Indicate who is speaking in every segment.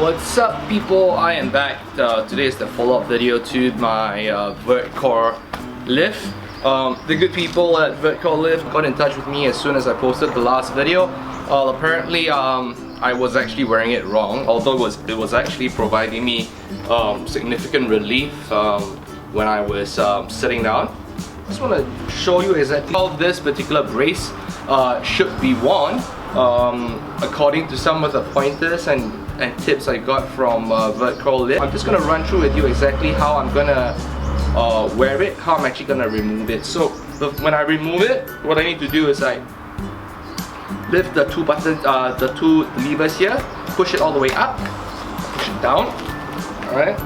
Speaker 1: What's up people, I am back. Today is the follow-up video to my VerteCore Lift. The good people at VerteCore Lift got in touch with me as soon as I posted the last video. Apparently I was actually wearing it wrong, although it was actually providing me significant relief when I was sitting down. Just want to show you exactly how this particular brace should be worn according to some of the pointers and tips I got from VerteCore Lift. I'm just going to run through with you exactly how I'm going to wear it, how I'm actually going to remove it. So when I remove it, what I need to do is I lift the two buttons, the two levers here, push it all the way up, push it down. Alright.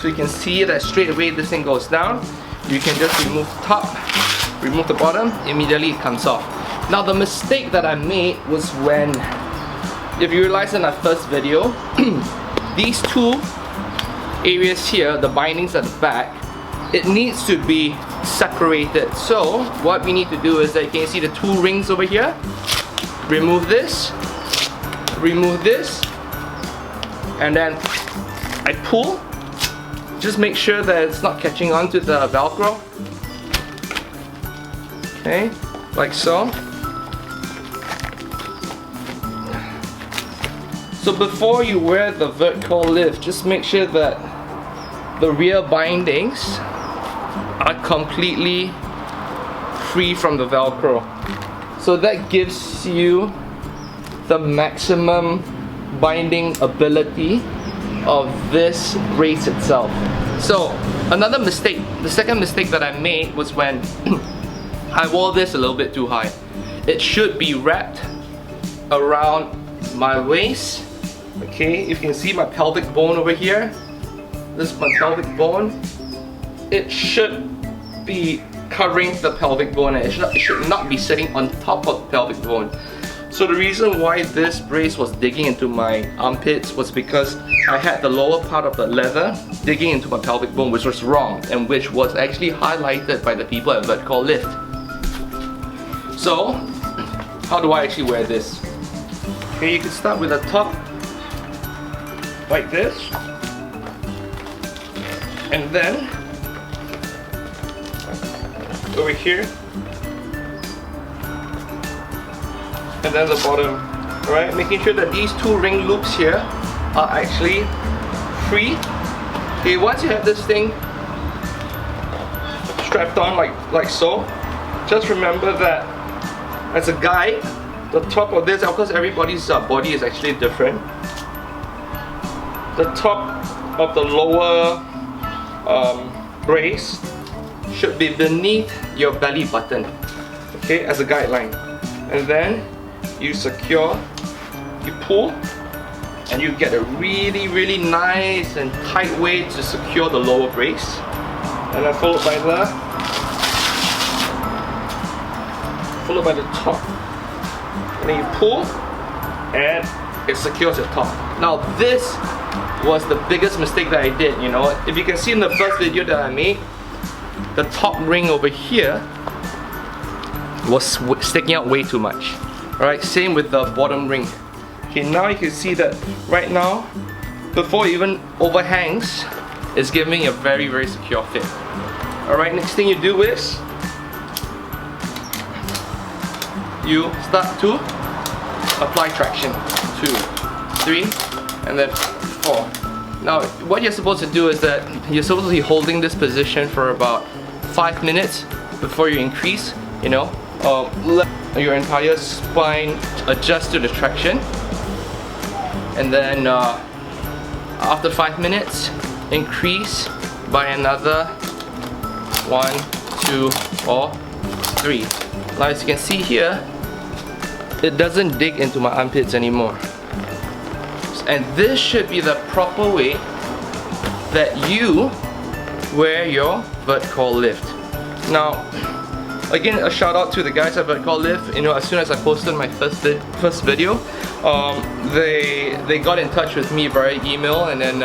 Speaker 1: So you can see that straight away this thing goes down. You can just remove the top, remove the bottom, immediately it comes off. Now the mistake that I made was when, if you realize in our first video, these two areas here, the bindings at the back, it needs to be separated. So what we need to do is that you can see the two rings over here, remove this, and then I pull. Just make sure that it's not catching onto the Velcro. Okay, like so. So before you wear the VerteCore Lift, just make sure that the rear bindings are completely free from the Velcro. So that gives you the maximum binding ability of this brace itself. So another mistake, the second mistake that I made was when I wore this a little bit too high. It should be wrapped around my waist. Okay, you can see my pelvic bone over here. This is my pelvic bone. It should be covering the pelvic bone, and it should not be sitting on top of the pelvic bone. So the reason why this brace was digging into my armpits was because I had the lower part of the leather digging into my pelvic bone, which was wrong, and which was actually highlighted by the people at VerteCore Lift. So, how do I actually wear this? Okay, you can start with the top, like this, and then over here, and then the bottom. Alright, making sure that these two ring loops here are actually free. Okay, once you have this thing strapped on like so, just remember that as a guide, the top of this, of course everybody's body is actually different. The top of the lower brace should be beneath your belly button, okay, as a guideline. And then you secure, you pull, and you get a really nice and tight way to secure the lower brace. And then followed by the top. And then you pull, and it secures your top. Now this was the biggest mistake that I did, you know. If you can see in the first video that I made, the top ring over here was sticking out way too much. Alright, same with the bottom ring. Okay, now you can see that right now, before it even overhangs, it's giving a very secure fit. Alright, next thing you do is you start to apply traction. 2, 3, and then 4. Now, what you're supposed to do is that you're supposed to be holding this position for about 5 minutes before you increase, you know. Let your entire spine adjust to the traction, and then after 5 minutes, increase by another 1, 2, or 3. Now, as you can see here, it doesn't dig into my armpits anymore. And this should be the proper way that you wear your VerteCore Lift. Now, again, a shout out to the guys at VerteCore Lift. You know, as soon as I posted my first video, they got in touch with me via email, and then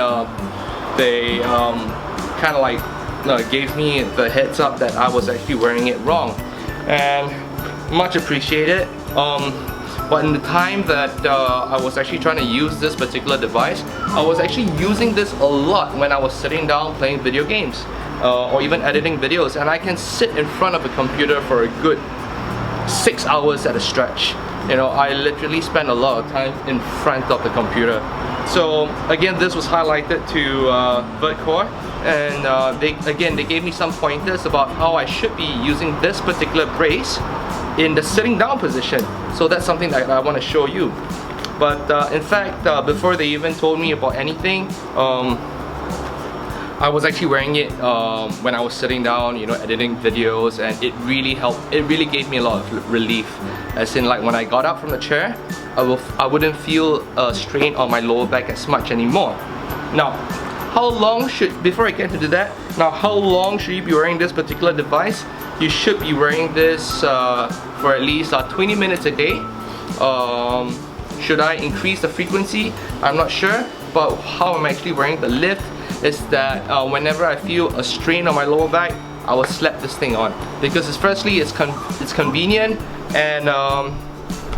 Speaker 1: they kind of like gave me the heads up that I was actually wearing it wrong, and much appreciated. But in the time that I was actually trying to use this particular device, I was actually using this a lot when I was sitting down playing video games or even editing videos, and I can sit in front of a computer for a good 6 hours at a stretch. You know, I literally spend a lot of time in front of the computer. So again, this was highlighted to VerteCore, and they gave me some pointers about how I should be using this particular brace in the sitting down position. So that's something that I want to show you. But in fact, before they even told me about anything, I was actually wearing it when I was sitting down, you know, editing videos, and it really helped. It really gave me a lot of relief. As in, like, when I got up from the chair, I wouldn't feel a strain on my lower back as much anymore. Now, how long should, before I get into that, now how long should you be wearing this particular device? You should be wearing this for at least 20 minutes a day. Should I increase the frequency? I'm not sure, but how I'm actually wearing the Lift is that whenever I feel a strain on my lower back, I will slap this thing on, because it's convenient, and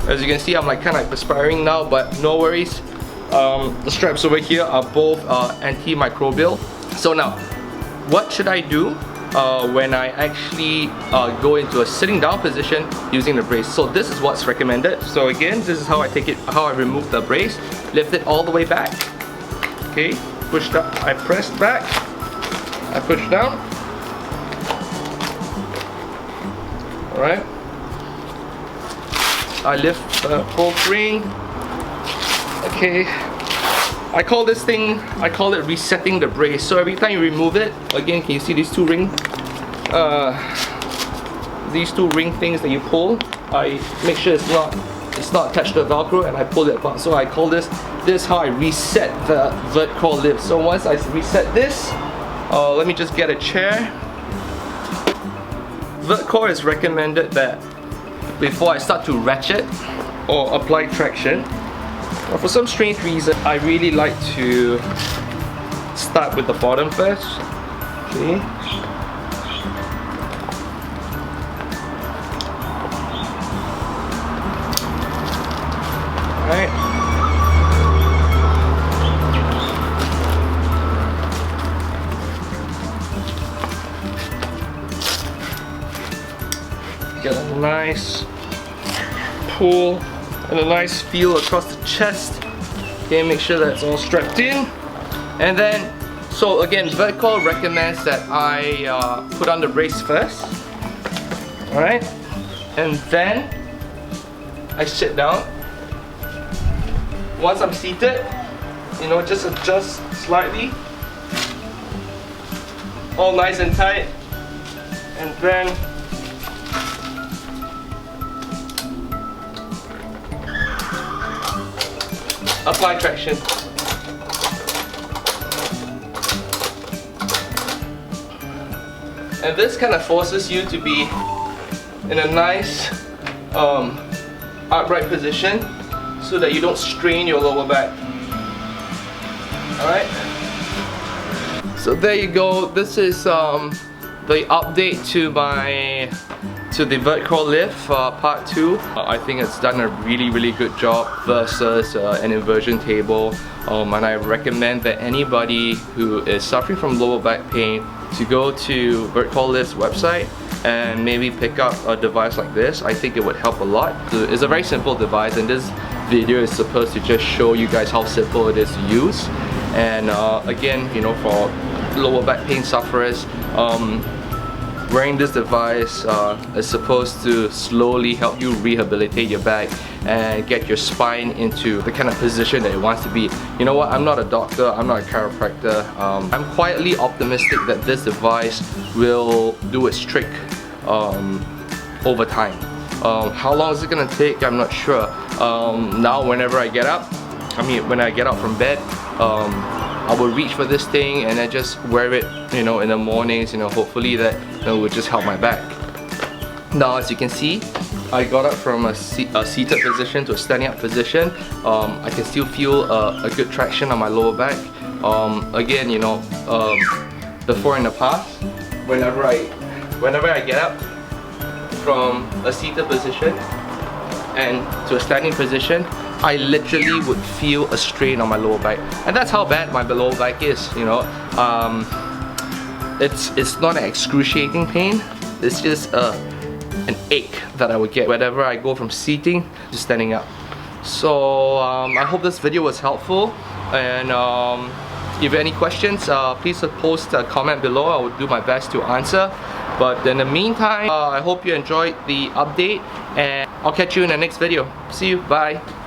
Speaker 1: as you can see, I'm like kind of perspiring now, but no worries. The straps over here are both antimicrobial. So now, what should I do when I actually go into a sitting down position using the brace? So this is what's recommended. So again, this is how I take it, how I remove the brace. Lift it all the way back. Okay, pushed up, I pressed back, I push down. Alright, I lift the whole ring. Okay, I call it resetting the brace. So every time you remove it, again, can you see these two ring things that you pull? I make sure it's not attached to the Velcro, and I pull it apart. So I call this how I reset the VerteCore Lift. So once I reset this, let me just get a chair. VerteCore is recommended that before I start to ratchet or apply traction, but for some strange reason, I really like to start with the bottom first. Okay. Alright. Get a nice pull and a nice feel across the chest. Okay, make sure that's all strapped in. And then, so again, VerteCore recommends that I put on the brace first. Alright, and then I sit down. Once I'm seated, you know, just adjust slightly. All nice and tight. And then apply traction. And this kind of forces you to be in a nice upright position so that you don't strain your lower back. Alright? So there you go. This is the update to the VerteCore Lift part 2. I think it's done a really good job versus an inversion table, and I recommend that anybody who is suffering from lower back pain to go to VerteCore Lift's website and maybe pick up a device like this. I think it would help a lot. It's a very simple device, and this video is supposed to just show you guys how simple it is to use. And again, you know, for lower back pain sufferers, wearing this device is supposed to slowly help you rehabilitate your back and get your spine into the kind of position that it wants to be. You know what, I'm not a doctor, I'm not a chiropractor. I'm quietly optimistic that this device will do its trick over time. How long is it gonna take? I'm not sure. Now whenever I get up, when I get up from bed, I will reach for this thing and I just wear it, you know, in the mornings. You know, hopefully that, you know, will just help my back. Now, as you can see, I got up from a seated position to a standing up position. I can still feel a good traction on my lower back. Again, you know, before in the past, whenever I get up from a seated position, and to a standing position, I literally would feel a strain on my lower back. And that's how bad my lower back is, you know. It's not an excruciating pain, it's just an ache that I would get whenever I go from seating to standing up. So I hope this video was helpful, and if you have any questions, please post a comment below. I will do my best to answer. But in the meantime, I hope you enjoyed the update, and I'll catch you in the next video. See you, bye.